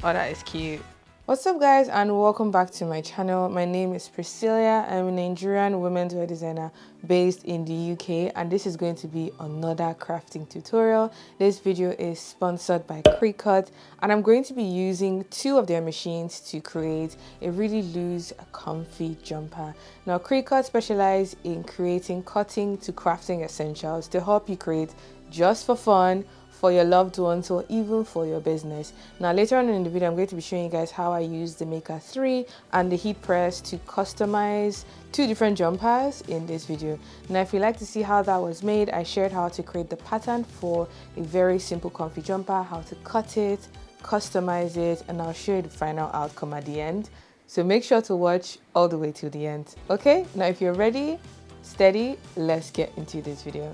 Oh, that is cute. What's up guys, and welcome back to my channel. My name is Priscilla. I'm a Nigerian women's wear designer based in the UK, and this is going to be another crafting tutorial. This video is sponsored by Cricut, and I'm going to be using two of their machines to create a really loose, comfy jumper. Now Cricut specializes in creating cutting to crafting essentials to help you create just for fun, for your loved ones, or even for your business. Now later on in the video, I'm going to be showing you guys how I use the Maker 3 and the EasyPress to customize two different jumpers in this video. Now if you'd like to see how that was made, I shared how to create the pattern for a very simple comfy jumper, how to cut it, customize it, and I'll show you the final outcome at the end. So make sure to watch all the way to the end. Okay, now if you're ready, steady, let's get into this video.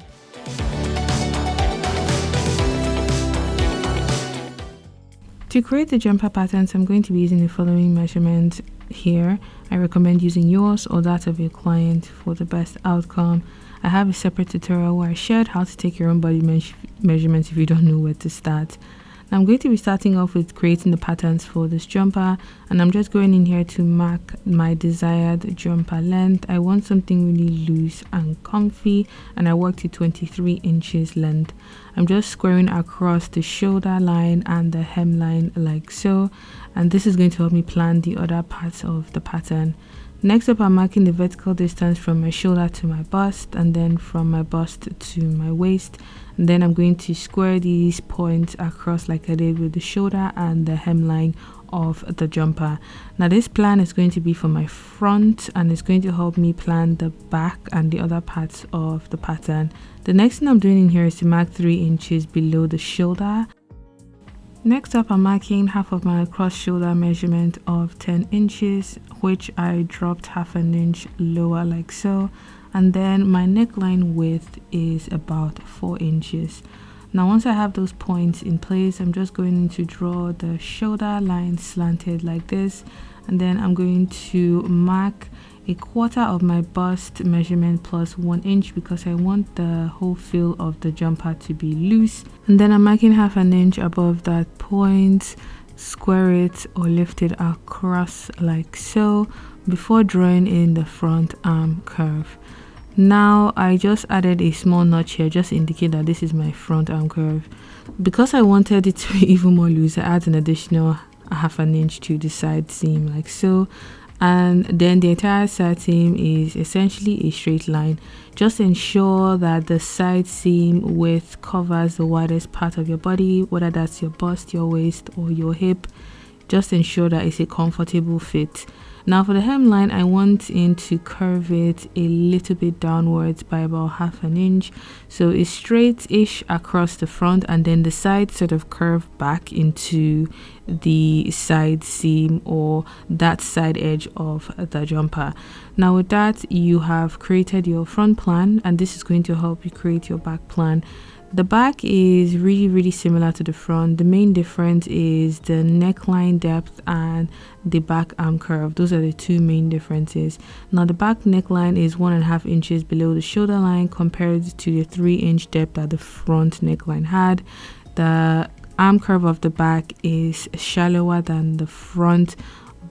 To create the jumper patterns, I'm going to be using the following measurements here. I recommend using yours or that of your client for the best outcome. I have a separate tutorial where I shared how to take your own body measurements if you don't know where to start. Now I'm going to be starting off with creating the patterns for this jumper, and I'm just going in here to mark my desired jumper length. I want something really loose and comfy, and I worked to 23 inches length. I'm just squaring across the shoulder line and the hemline like so, and this is going to help me plan the other parts of the pattern. Next up, I'm marking the vertical distance from my shoulder to my bust, and then from my bust to my waist. And then I'm going to square these points across like I did with the shoulder and the hemline of the jumper. Now this plan is going to be for my front, and it's going to help me plan the back and the other parts of the pattern. The next thing I'm doing in here is to mark 3 inches below the shoulder. Next up, I'm marking half of my cross shoulder measurement of 10 inches, which I dropped half an inch lower like so. And then my neckline width is about 4 inches. Now once I have those points in place, I'm just going to draw the shoulder line slanted like this, and then I'm going to mark a quarter of my bust measurement plus 1 inch because I want the whole feel of the jumper to be loose. And then I'm marking half an inch above that point, square it or lift it across like so before drawing in the front arm curve. Now I just added a small notch here just to indicate that this is my front arm curve. Because I wanted it to be even more loose, I add an additional half an inch to the side seam like so. And then the entire side seam is essentially a straight line. Just ensure that the side seam width covers the widest part of your body, whether that's your bust, your waist, or your hip. Just ensure that it's a comfortable fit. Now for the hemline, I want to curve it a little bit downwards by about half an inch. So it's straight-ish across the front, and then the side sort of curve back into the side seam or that side edge of the jumper. Now with that, you have created your front plan, and this is going to help you create your back plan. The back is really similar to the front. The main difference is the neckline depth and the back arm curve. Those are the two main differences. Now the back neckline is 1.5 inches below the shoulder line compared to the 3-inch depth that the front neckline had. The arm curve of the back is shallower than the front,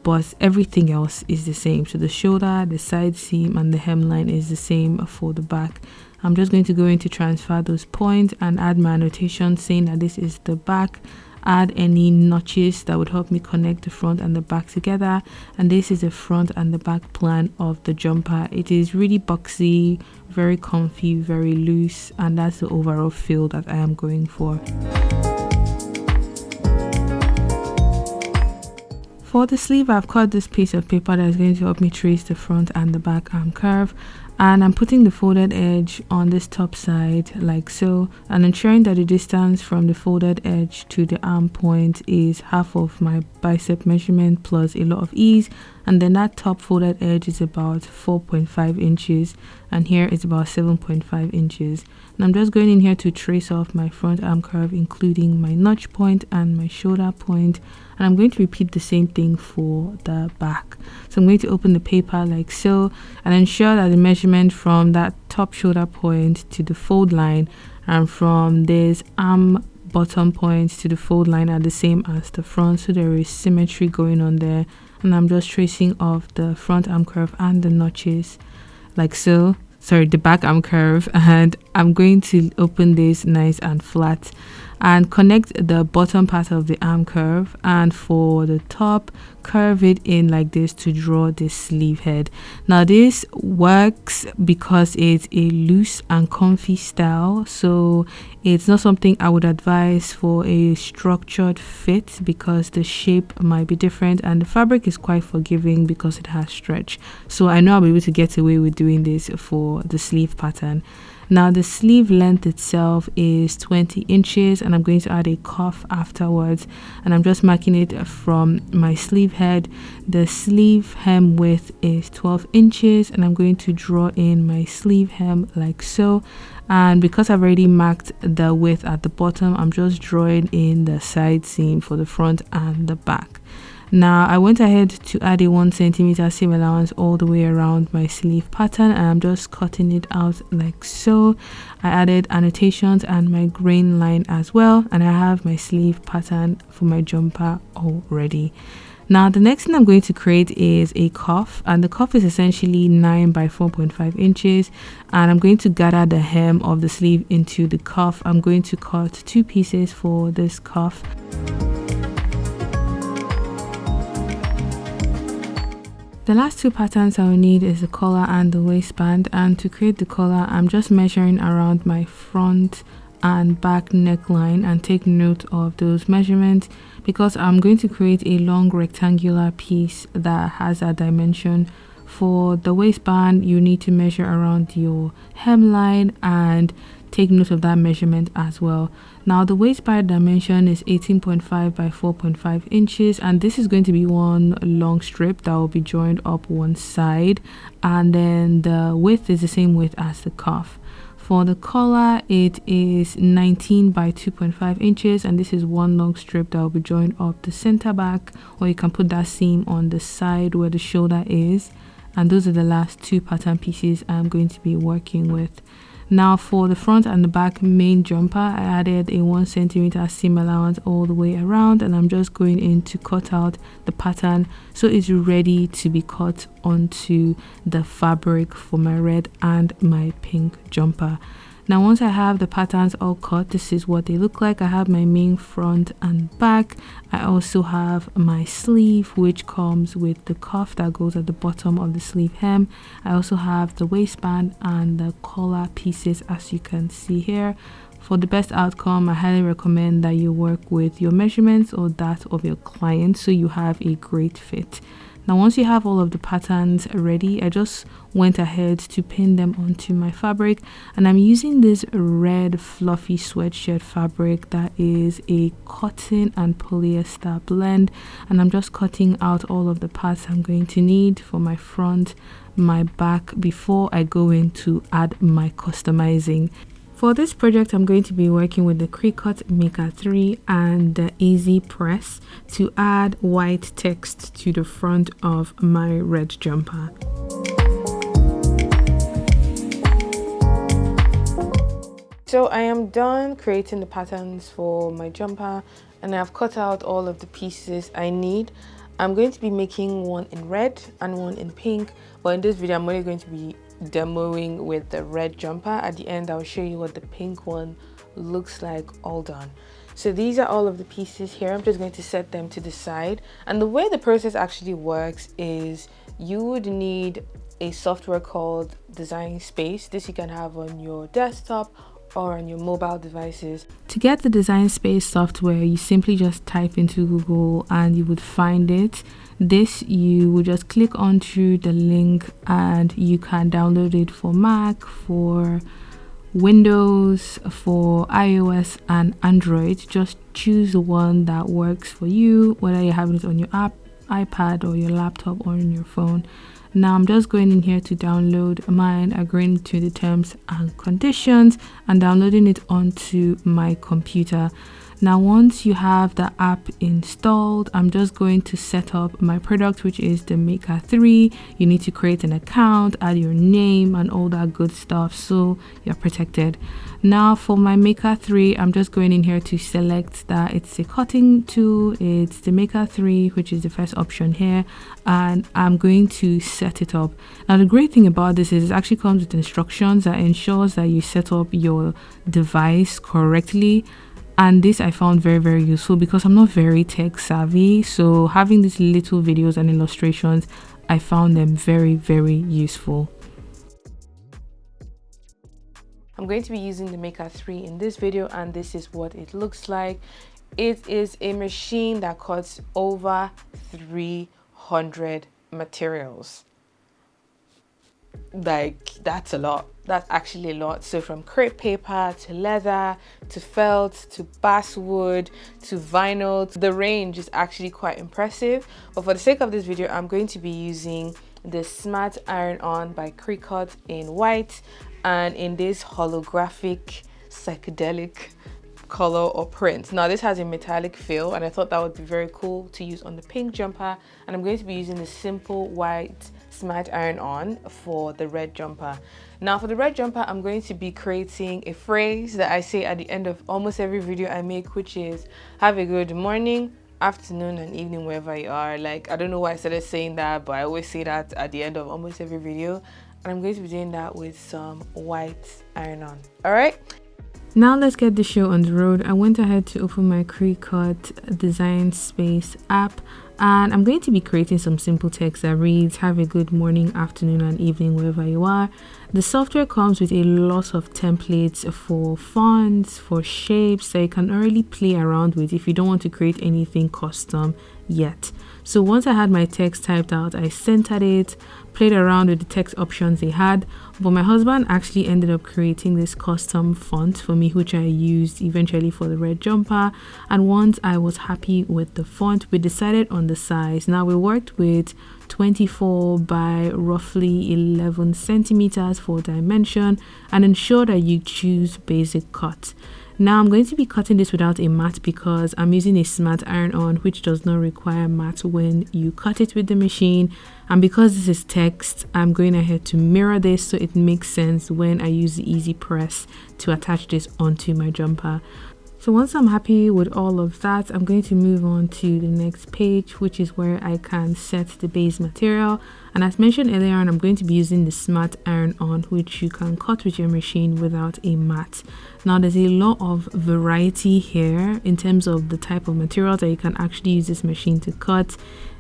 but everything else is the same. So the shoulder, the side seam, and the hemline is the same for the back. I'm just going to go in to transfer those points and add my annotation saying that this is the back. Add any notches that would help me connect the front and the back together, and this is the front and the back plan of the jumper. It is really boxy, very comfy, very loose, and that's the overall feel that I am going for. For the sleeve, I've cut this piece of paper that is going to help me trace the front and the back arm curve, and I'm putting the folded edge on this top side like so, and ensuring that the distance from the folded edge to the arm point is half of my bicep measurement plus a lot of ease, and then that top folded edge is about 4.5 inches, and here it's about 7.5 inches. And I'm just going in here to trace off my front arm curve, including my notch point and my shoulder point, and I'm going to repeat the same thing for the back. So I'm going to open the paper like so and ensure that the measurement from that top shoulder point to the fold line and from this arm bottom points to the fold line are the same as the front, so there is symmetry going on there. And I'm just tracing off the front arm curve and the notches like so. Sorry, the back arm curve, and I'm going to open this nice and flat and connect the bottom part of the arm curve, and for the top curve it in like this to draw this sleeve head. Now this works because it's a loose and comfy style, so it's not something I would advise for a structured fit because the shape might be different, and the fabric is quite forgiving because it has stretch. So I know I'll be able to get away with doing this for the sleeve pattern. Now the sleeve length itself is 20 inches, and I'm going to add a cuff afterwards, and I'm just marking it from my sleeve head. The sleeve hem width is 12 inches, and I'm going to draw in my sleeve hem like so. And because I've already marked the width at the bottom, I'm just drawing in the side seam for the front and the back. Now I went ahead to add a 1 centimeter seam allowance all the way around my sleeve pattern, and I'm just cutting it out like so. I added annotations and my grain line as well, and I have my sleeve pattern for my jumper already. Now the next thing I'm going to create is a cuff, and the cuff is essentially 9 by 4.5 inches, and I'm going to gather the hem of the sleeve into the cuff. I'm going to cut 2 pieces for this cuff. The last 2 patterns I will need is the collar and the waistband, and to create the collar I'm just measuring around my front and back neckline, and take note of those measurements because I'm going to create a long rectangular piece that has a dimension. For the waistband you need to measure around your hemline and take note of that measurement as well. Now the waistband dimension is 18.5 by 4.5 inches, and this is going to be one long strip that will be joined up one side, and then the width is the same width as the cuff. For the collar it is 19 by 2.5 inches, and this is one long strip that will be joined up the center back, or you can put that seam on the side where the shoulder is. And those are the last 2 pattern pieces I'm going to be working with. Now for the front and the back main jumper, I added a 1 centimeter seam allowance all the way around, and I'm just going in to cut out the pattern so it's ready to be cut onto the fabric for my red and my pink jumper. Now once I have the patterns all cut, this is what they look like. I have my main front and back. I also have my sleeve, which comes with the cuff that goes at the bottom of the sleeve hem. I also have the waistband and the collar pieces, as you can see here. For the best outcome, I highly recommend that you work with your measurements or that of your client so you have a great fit. Now once you have all of the patterns ready, I just went ahead to pin them onto my fabric, and I'm using this red fluffy sweatshirt fabric that is a cotton and polyester blend, and I'm just cutting out all of the parts I'm going to need for my front, my back, before I go in to add my customizing. For this project, I'm going to be working with the Cricut Maker 3 and the EasyPress to add white text to the front of my red jumper. So I am done creating the patterns for my jumper, and I've cut out all of the pieces I need. I'm going to be making one in red and one in pink, but in this video I'm only going to be demoing with the red jumper. At the end I'll show you what the pink one looks like all done. So these are all of the pieces here. I'm just going to set them to the side, and the way the process actually works is you would need a software called Design Space. This you can have on your desktop or on your mobile devices. To get the Design Space software, you simply just type into Google and you would find it. This you would just click onto the link and you can download it for Mac, for Windows, for iOS and Android. Just choose the one that works for you, whether you're having it on your iPad or your laptop or on your phone. Now I'm just going in here to download mine, agreeing to the terms and conditions and downloading it onto my computer. Now once you have the app installed, I'm just going to set up my product, which is the Maker 3. You need to create an account, add your name and all that good stuff so you're protected. Now for my Maker 3, I'm just going in here to select that it's a cutting tool. It's the Maker 3, which is the first option here, and I'm going to set it up. Now the great thing about this is it actually comes with instructions that ensures that you set up your device correctly. And this I found very useful because I'm not very tech savvy, so having these little videos and illustrations, I found them very useful. I'm going to be using the Maker 3 in this video, and this is what it looks like. It is a machine that cuts over 300 materials. Like, that's a lot. That's actually a lot. So from crepe paper to leather to felt to basswood to vinyl, the range is actually quite impressive. But for the sake of this video, I'm going to be using the Smart Iron On by Cricut in white and in this holographic psychedelic color or print. Now this has a metallic feel, and I thought that would be very cool to use on the pink jumper, and I'm going to be using the simple white Smart Iron On for the red jumper. Now for the red jumper, I'm going to be creating a phrase that I say at the end of almost every video I make, which is have a good morning, afternoon and evening wherever you are. Like, I don't know why I started saying that, but I always say that at the end of almost every video, and I'm going to be doing that with some white iron on. All right, now let's get the show on the road. I went ahead to open my Cricut Design Space app, and I'm going to be creating some simple text that reads have a good morning, afternoon and evening wherever you are. The software comes with a lot of templates for fonts, for shapes that you can already play around with if you don't want to create anything custom yet. So once I had my text typed out, I centered it, played around with the text options they had, but my husband actually ended up creating this custom font for me, which I used eventually for the red jumper. And once I was happy with the font, we decided on the size. Now we worked with 24 by roughly 11 centimeters for dimension, and ensure that you choose basic cut. Now I'm going to be cutting this without a mat because I'm using a Smart Iron On, which does not require mat when you cut it with the machine. And because this is text, I'm going ahead to mirror this so it makes sense when I use the EasyPress to attach this onto my jumper. So once I'm happy with all of that, I'm going to move on to the next page, which is where I can set the base material. And as mentioned earlier on, I'm going to be using the Smart Iron On, which you can cut with your machine without a mat. Now there's a lot of variety here in terms of the type of materials that you can actually use this machine to cut.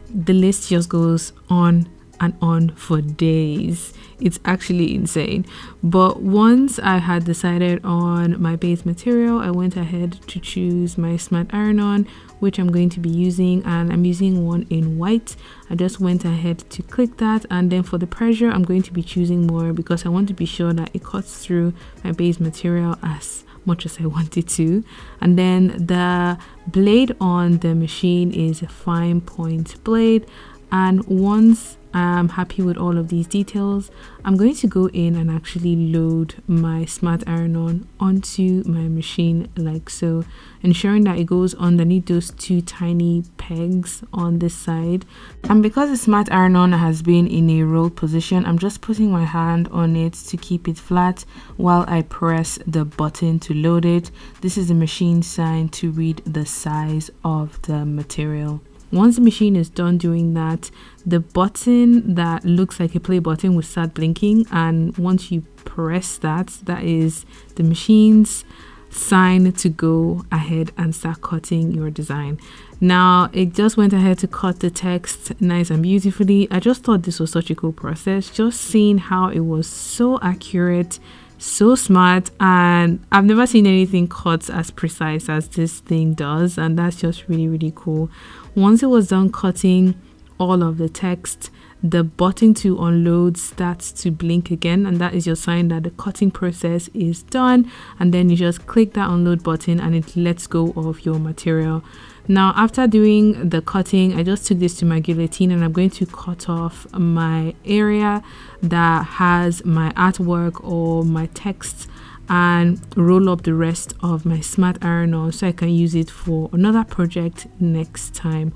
The list just goes on and on for days. It's actually insane. But once I had decided on my base material, I went ahead to choose my Smart Iron On, which I'm going to be using, and I'm using one in white. I just went ahead to click that, and then for the pressure, I'm going to be choosing more because I want to be sure that it cuts through my base material as much as I want it to. And then the blade on the machine is a fine point blade, and once I'm happy with all of these details, I'm going to go in and actually load my Smart Iron On onto my machine like so, ensuring that it goes underneath those two tiny pegs on this side. And because the Smart Iron On has been in a roll position, I'm just putting my hand on it to keep it flat while I press the button to load it. This is the machine sign to read the size of the material. Once the machine is done doing that, the button that looks like a play button will start blinking, and once you press that, that is the machine's sign to go ahead and start cutting your design. Now it just went ahead to cut the text nice and beautifully. I just thought this was such a cool process, just seeing how it was so accurate, so smart, and I've never seen anything cut as precise as this thing does, and that's just really cool. Once it was done cutting all of the text, the button to unload starts to blink again, and that is your sign that the cutting process is done. And then you just click that unload button and it lets go of your material. Now after doing the cutting, I just took this to my guillotine and I'm going to cut off my area that has my artwork or my text and roll up the rest of my smart iron-on so I can use it for another project next time.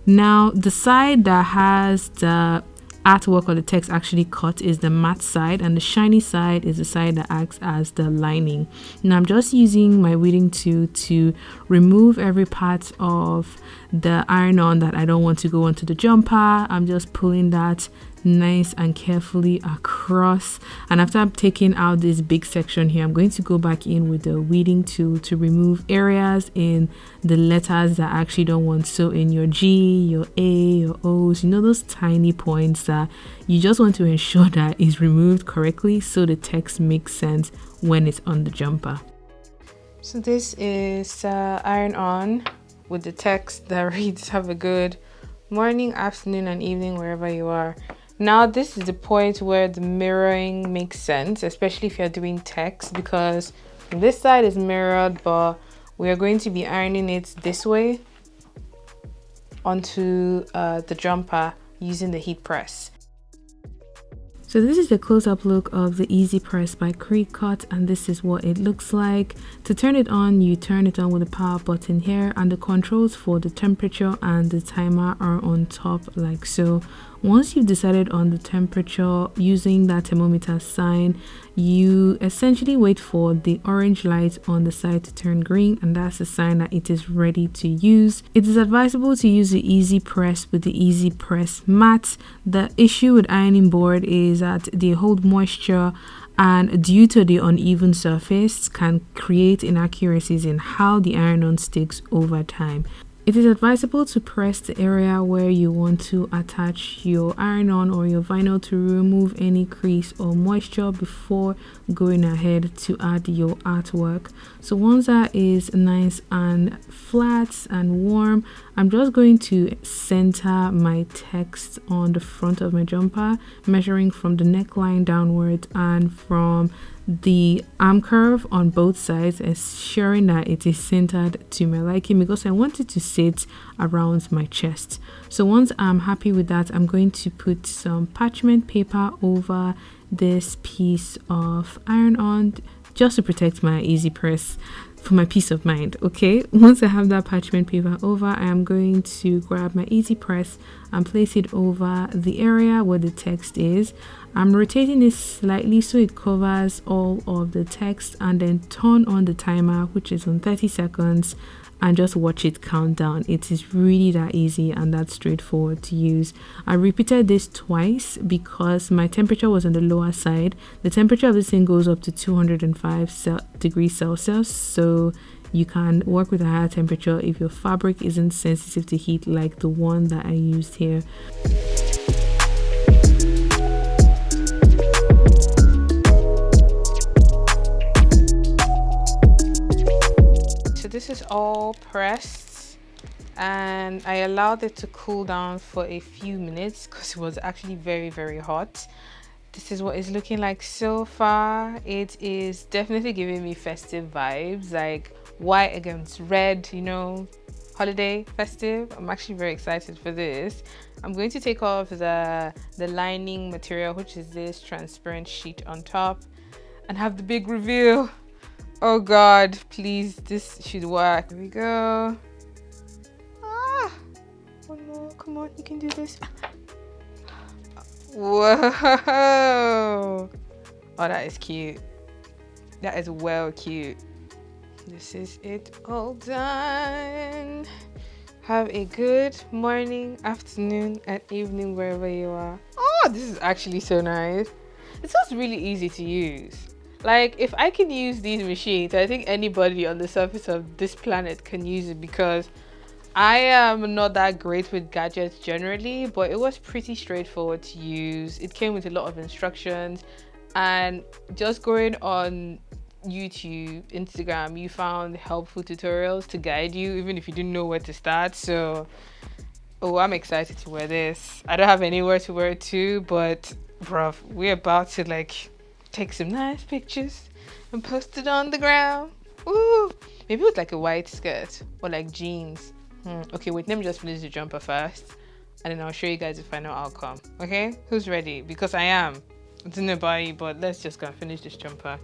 Now, the side that has the artwork or the text actually cut is the matte side, and the shiny side is the side that acts as the lining. Now I'm just using my weeding tool to remove every part of the iron-on that I don't want to go onto the jumper. I'm just pulling that nice and carefully across, and after I'm taking out this big section here, I'm going to go back in with the weeding tool to remove areas in the letters that I actually don't want. So in your G, your A, your O's, you know, those tiny points that you just want to ensure that is removed correctly so the text makes sense when it's on the jumper. So this is iron-on with the text that reads, "Have a good morning, afternoon, and evening wherever you are." Now this is the point where the mirroring makes sense, especially if you're doing text, because this side is mirrored, but we are going to be ironing it this way onto the jumper using the heat press. So this is a close-up look of the EasyPress by Cricut, and this is what it looks like. To turn it on, you turn it on with the power button here, and the controls for the temperature and the timer are on top like so. Once you've decided on the temperature using that thermometer sign, you essentially wait for the orange light on the side to turn green, and that's a sign that it is ready to use. It is advisable to use the EasyPress with the EasyPress matte. The issue with ironing board is that they hold moisture, and due to the uneven surface can create inaccuracies in how the iron-on sticks over time. It is advisable to press the area where you want to attach your iron-on or your vinyl to remove any crease or moisture before going ahead to add your artwork. So once that is nice and flat and warm, I'm just going to center my text on the front of my jumper, measuring from the neckline downwards and from the arm curve on both sides, ensuring that it is centered to my liking because I want it to sit around my chest. So once I'm happy with that, I'm going to put some parchment paper over this piece of iron-on just to protect my EasyPress for my peace of mind. Okay, once I have that parchment paper over, I am going to grab my EasyPress and place it over the area where the text is. I'm rotating it slightly so it covers all of the text, and then turn on the timer, which is on 30 seconds, and just watch it count down. It is really that easy and that straightforward to use. I repeated this twice because my temperature was on the lower side. The temperature of this thing goes up to 205 degrees Celsius, so you can work with a higher temperature if your fabric isn't sensitive to heat like the one that I used here. This is all pressed, and I allowed it to cool down for a few minutes because it was actually very hot. This is what it's looking like so far. It is definitely giving me festive vibes, like white against red, you know, holiday festive. I'm actually very excited for this. I'm going to take off the lining material, which is this transparent sheet on top, and have the big reveal. Oh God, please, this should work. Here we go. Ah, oh no, come on, you can do this. Whoa. Oh, that is cute. That is well cute. This is it all done. Have a good morning, afternoon, and evening wherever you are. Oh, this is actually so nice. It's just really easy to use. Like, if I can use these machines, I think anybody on the surface of this planet can use it, because I am not that great with gadgets generally, but it was pretty straightforward to use. It came with a lot of instructions, and just going on YouTube, Instagram, you found helpful tutorials to guide you, even if you didn't know where to start. So, oh, I'm excited to wear this. I don't have anywhere to wear it to, but bruv, we're about to like take some nice pictures and post it on the ground. Ooh, maybe with like a white skirt or like jeans. Okay, wait, let me just finish the jumper first, and then I'll show you guys the final outcome. Okay, who's ready? Because I am. I don't know about you, but let's just go and finish this jumper.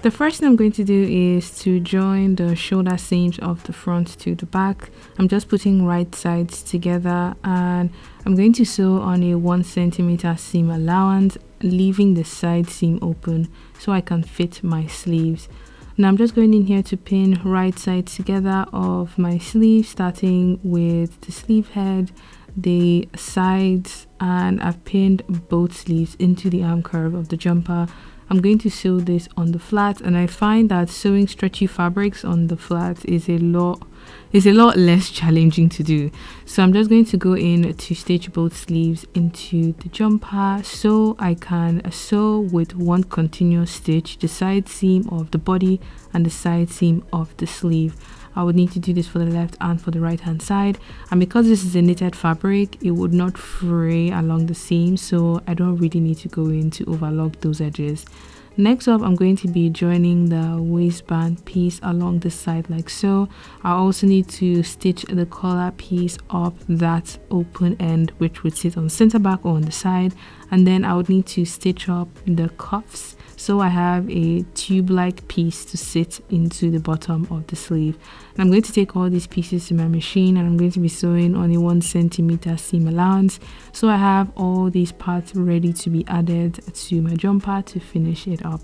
The first thing I'm going to do is to join the shoulder seams of the front to the back. I'm just putting right sides together, and I'm going to sew on a 1 centimeter seam allowance, leaving the side seam open so I can fit my sleeves. Now I'm just going in here to pin right sides together of my sleeve, starting with the sleeve head, the sides, and I've pinned both sleeves into the arm curve of the jumper. I'm going to sew this on the flat, and I find that sewing stretchy fabrics on the flat is a lot less challenging to do. So I'm just going to go in to stitch both sleeves into the jumper so I can sew with one continuous stitch the side seam of the body and the side seam of the sleeve. I would need to do this for the left and for the right hand side, and because this is a knitted fabric, it would not fray along the seam, so I don't really need to go in to overlock those edges. Next up, I'm going to be joining the waistband piece along the side like so. I also need to stitch the collar piece up that open end, which would sit on center back or on the side, and then I would need to stitch up the cuffs so I have a tube-like piece to sit into the bottom of the sleeve. And I'm going to take all these pieces to my machine, and I'm going to be sewing on a 1 centimeter seam allowance so I have all these parts ready to be added to my jumper to finish it up.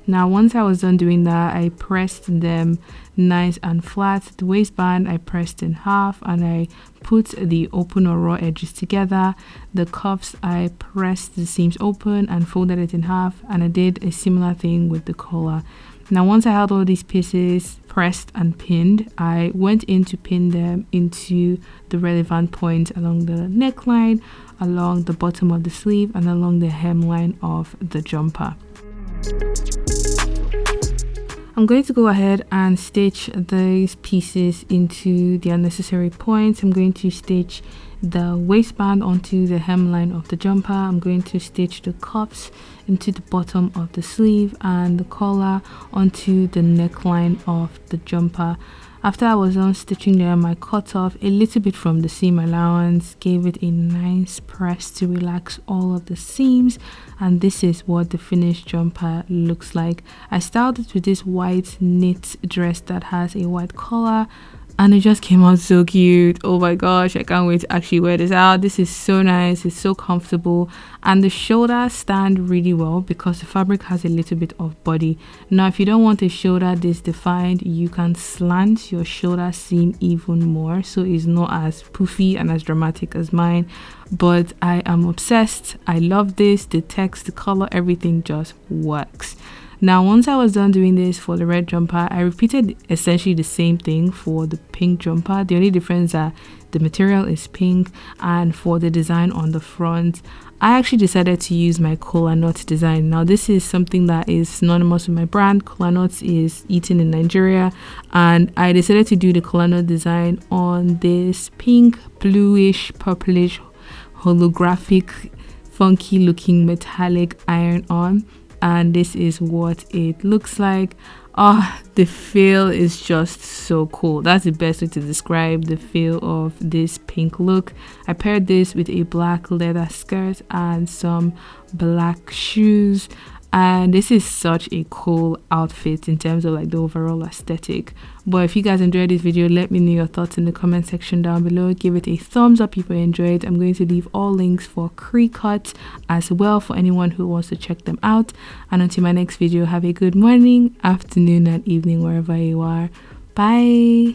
Now once I was done doing that, I pressed them nice and flat. The waistband I pressed in half and I put the open or raw edges together. The cuffs I pressed the seams open and folded it in half, and I did a similar thing with the collar. Now once I had all these pieces pressed and pinned, I went in to pin them into the relevant points along the neckline, along the bottom of the sleeve, and along the hemline of the jumper. I'm going to go ahead and stitch these pieces into the unnecessary points. I'm going to stitch the waistband onto the hemline of the jumper. I'm going to stitch the cuffs into the bottom of the sleeve and the collar onto the neckline of the jumper. After I was done stitching them, I cut off a little bit from the seam allowance, gave it a nice press to relax all of the seams, and this is what the finished jumper looks like. I styled it with this white knit dress that has a white collar, and it just came out so cute. Oh my gosh, I can't wait to actually wear this out. This is so nice, it's so comfortable, and the shoulders stand really well because the fabric has a little bit of body. Now if you don't want a shoulder this defined, you can slant your shoulder seam even more so it's not as poofy and as dramatic as mine, but I am obsessed. I love this. The text, the color, everything just works. Now once I was done doing this for the red jumper, I repeated essentially the same thing for the pink jumper. The only difference is that the material is pink, and for the design on the front, I actually decided to use my kola nut design. Now this is something that is synonymous with my brand. Kola nuts is eaten in Nigeria, and I decided to do the kola nut design on this pink, bluish, purplish, holographic, funky looking metallic iron-on. And this is what it looks like. The feel is just so cool. That's the best way to describe the feel of this pink look. I paired this with a black leather skirt and some black shoes, and this is such a cool outfit in terms of like the overall aesthetic. But if you guys enjoyed this video, let me know your thoughts in the comment section down below. Give it a thumbs up if you enjoyed. I'm going to leave all links for Cricut as well for anyone who wants to check them out. And until my next video, have a good morning, afternoon, and evening wherever you are. Bye.